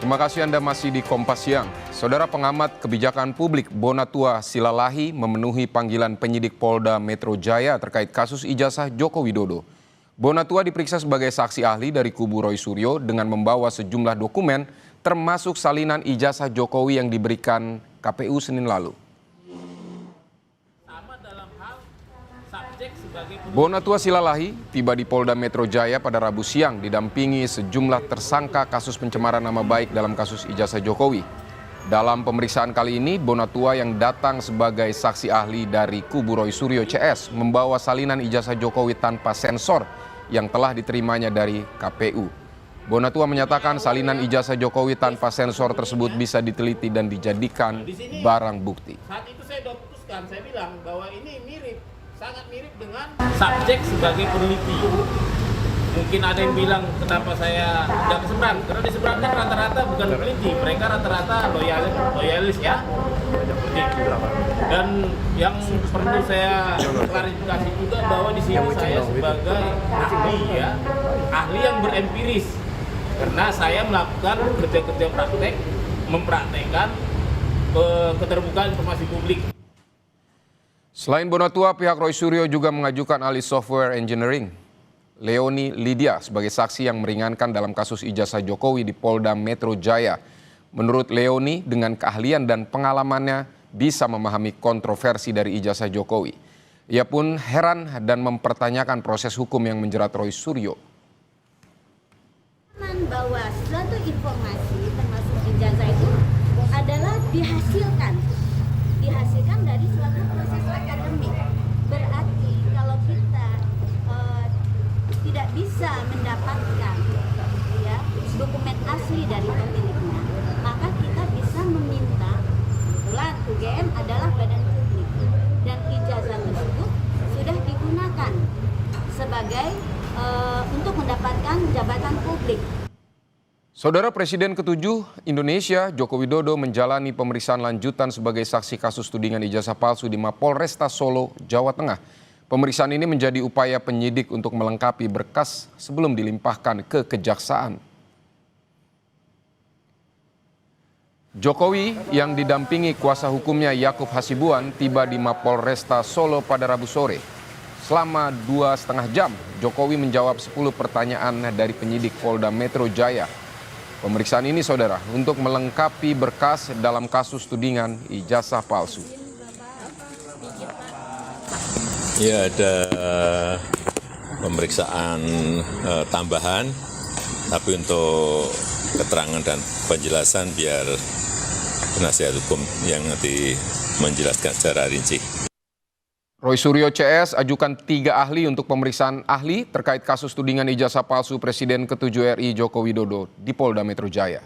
Terima kasih Anda masih di Kompas Siang. Saudara pengamat kebijakan publik Bonatua Silalahi memenuhi panggilan penyidik Polda Metro Jaya terkait kasus ijazah Joko Widodo. Bonatua diperiksa sebagai saksi ahli dari kubu Roy Suryo dengan membawa sejumlah dokumen termasuk salinan ijazah Jokowi yang diberikan KPU Senin lalu. Bonatua Silalahi tiba di Polda Metro Jaya pada Rabu siang didampingi sejumlah tersangka kasus pencemaran nama baik dalam kasus ijazah Jokowi. Dalam pemeriksaan kali ini, Bonatua yang datang sebagai saksi ahli dari kubu Roy Suryo CS membawa salinan ijazah Jokowi tanpa sensor yang telah diterimanya dari KPU. Bonatua menyatakan salinan ijazah Jokowi tanpa sensor tersebut bisa diteliti dan dijadikan barang bukti. Saat itu saya sudah putuskan, saya bilang bahwa ini sangat mirip dengan subjek sebagai peneliti. Mungkin ada yang bilang kenapa saya tidak ke seberang, karena di seberang kan rata-rata bukan peneliti, mereka rata-rata loyalis ya. Dan yang perlu saya klarifikasi juga bahwa di sini saya sebagai ahli ya, ahli yang berempiris, karena saya melakukan kerja-kerja praktek, mempraktekkan keterbukaan informasi publik. Selain Bonatua, pihak Roy Suryo juga mengajukan ahli software engineering Leoni Lydia sebagai saksi yang meringankan dalam kasus ijazah Jokowi di Polda Metro Jaya. Menurut Leoni, dengan keahlian dan pengalamannya bisa memahami kontroversi dari ijazah Jokowi. Ia pun heran dan mempertanyakan proses hukum yang menjerat Roy Suryo. Bahwa suatu informasi termasuk ijazah itu adalah dihasilkan dari suatu proses akademik. Berarti kalau kita tidak bisa mendapatkan ya dokumen asli dari pemiliknya, maka kita bisa meminta, kebetulan UGM adalah badan publik dan ijazah tersebut sudah digunakan sebagai untuk mendapatkan jabatan publik. Saudara Presiden ke-7 Indonesia, Joko Widodo menjalani pemeriksaan lanjutan sebagai saksi kasus tudingan ijazah palsu di Mapolresta Solo, Jawa Tengah. Pemeriksaan ini menjadi upaya penyidik untuk melengkapi berkas sebelum dilimpahkan ke kejaksaan. Jokowi yang didampingi kuasa hukumnya Yakub Hasibuan tiba di Mapolresta Solo pada Rabu sore. Selama 2,5 jam, Jokowi menjawab 10 pertanyaan dari penyidik Polda Metro Jaya. Pemeriksaan ini, saudara, untuk melengkapi berkas dalam kasus tudingan ijazah palsu. Ya, ada pemeriksaan tambahan, tapi untuk keterangan dan penjelasan biar penasihat hukum yang nanti menjelaskan secara rinci. Roy Suryo CS ajukan 3 ahli untuk pemeriksaan ahli terkait kasus tudingan ijazah palsu Presiden ke-7 RI Joko Widodo di Polda Metro Jaya.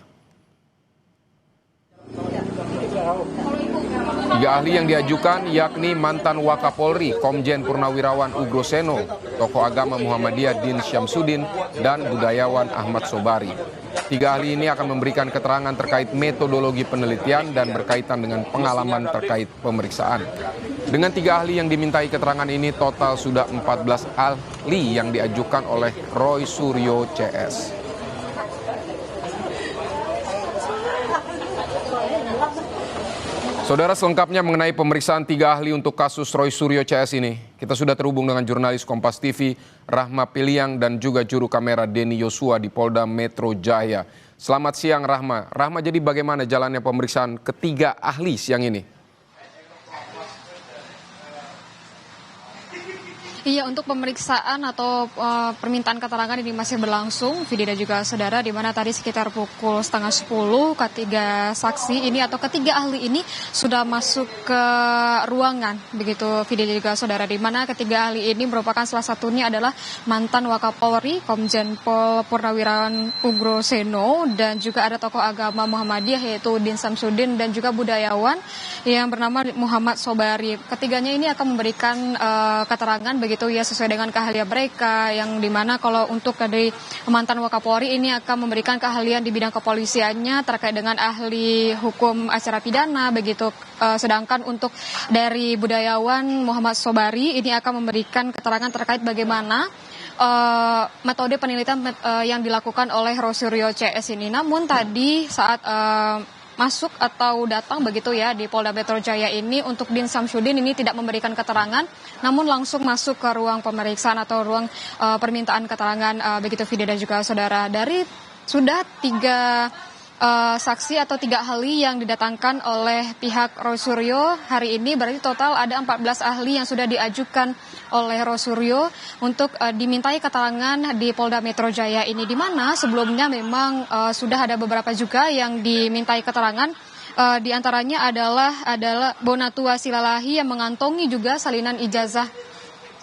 3 ahli yang diajukan yakni mantan Wakapolri Komjen Purnawirawan Ugroseno, tokoh agama Muhammadiyah Din Syamsuddin, dan budayawan Ahmad Sobari. 3 ahli ini akan memberikan keterangan terkait metodologi penelitian dan berkaitan dengan pengalaman terkait pemeriksaan. Dengan 3 ahli yang dimintai keterangan ini, total sudah 14 ahli yang diajukan oleh Roy Suryo CS. Saudara, selengkapnya mengenai pemeriksaan 3 ahli untuk kasus Roy Suryo CS ini, kita sudah terhubung dengan jurnalis Kompas TV, Rahma Piliang, dan juga juru kamera Denny Yosua di Polda Metro Jaya. Selamat siang, Rahma. Rahma, jadi bagaimana jalannya pemeriksaan ketiga ahli siang ini? Iya, untuk pemeriksaan atau permintaan keterangan ini masih berlangsung, Vidi dan juga saudara, di mana tadi sekitar pukul 9:30 ketiga saksi ini atau ketiga ahli ini sudah masuk ke ruangan, begitu Vidi dan juga saudara, di mana ketiga ahli ini merupakan salah satunya adalah mantan Wakapolri Komjen Pol Purnawirawan Ugroseno, dan juga ada tokoh agama Muhammadiyah yaitu Din Syamsuddin, dan juga budayawan yang bernama Muhammad Sobari. Ketiganya ini akan memberikan keterangan begitu ya sesuai dengan keahlian mereka, yang dimana kalau untuk dari mantan Wakapolri ini akan memberikan keahlian di bidang kepolisiannya terkait dengan ahli hukum acara pidana begitu, sedangkan untuk dari budayawan Muhammad Sobari ini akan memberikan keterangan terkait bagaimana metode penelitian yang dilakukan oleh Rosuryo CS ini. Namun tadi saat masuk atau datang begitu ya di Polda Metro Jaya ini untuk Din Samsudin ini tidak memberikan keterangan, namun langsung masuk ke ruang pemeriksaan atau ruang permintaan keterangan begitu Vidi dan juga saudara. Dari sudah 3 saksi atau 3 ahli yang didatangkan oleh pihak Rosuryo hari ini, berarti total ada 14 ahli yang sudah diajukan oleh Rosuryo untuk dimintai keterangan di Polda Metro Jaya ini, di mana sebelumnya memang sudah ada beberapa juga yang dimintai keterangan. Di antaranya adalah Bonatua Silalahi yang mengantongi juga salinan ijazah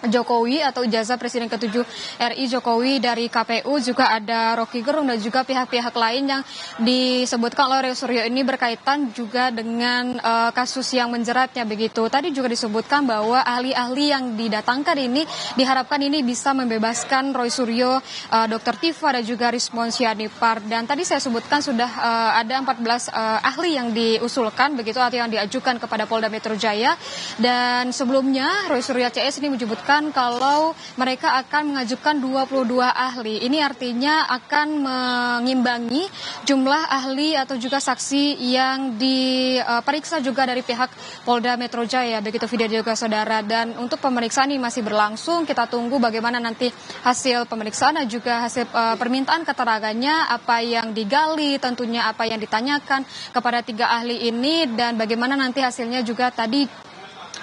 Jokowi atau ijazah Presiden ke-7 RI Jokowi dari KPU, juga ada Rocky Gerung dan juga pihak-pihak lain yang disebutkan oleh Rosuryo ini berkaitan juga dengan kasus yang menjeratnya begitu. Tadi juga disebutkan bahwa ahli-ahli yang didatangkan ini diharapkan ini bisa membebaskan Rosuryo, Dr. Tifa dan juga Rismon Sianipar. Dan tadi saya sebutkan sudah ada 14 ahli yang diusulkan begitu atau yang diajukan kepada Polda Metro Jaya, dan sebelumnya Rosuryo CS ini menyebutkan kalau mereka akan mengajukan 22 ahli. Ini artinya akan mengimbangi jumlah ahli atau juga saksi yang diperiksa juga dari pihak Polda Metro Jaya. Begitu video juga saudara. Dan untuk pemeriksaan ini masih berlangsung. Kita tunggu bagaimana nanti hasil pemeriksaan dan juga hasil permintaan keterangannya, apa yang digali, tentunya apa yang ditanyakan kepada 3 ahli ini, dan bagaimana nanti hasilnya juga. Tadi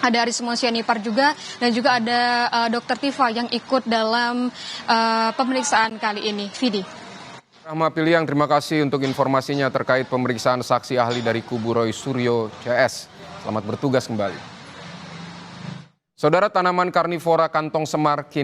ada Rismon Sianipar juga, dan juga ada Dr. Tifa yang ikut dalam pemeriksaan kali ini. Vidi. Rahma Piliang, terima kasih untuk informasinya terkait pemeriksaan saksi ahli dari kubu Rosuryo CS. Selamat bertugas kembali. Saudara, tanaman karnivora kantong semar kini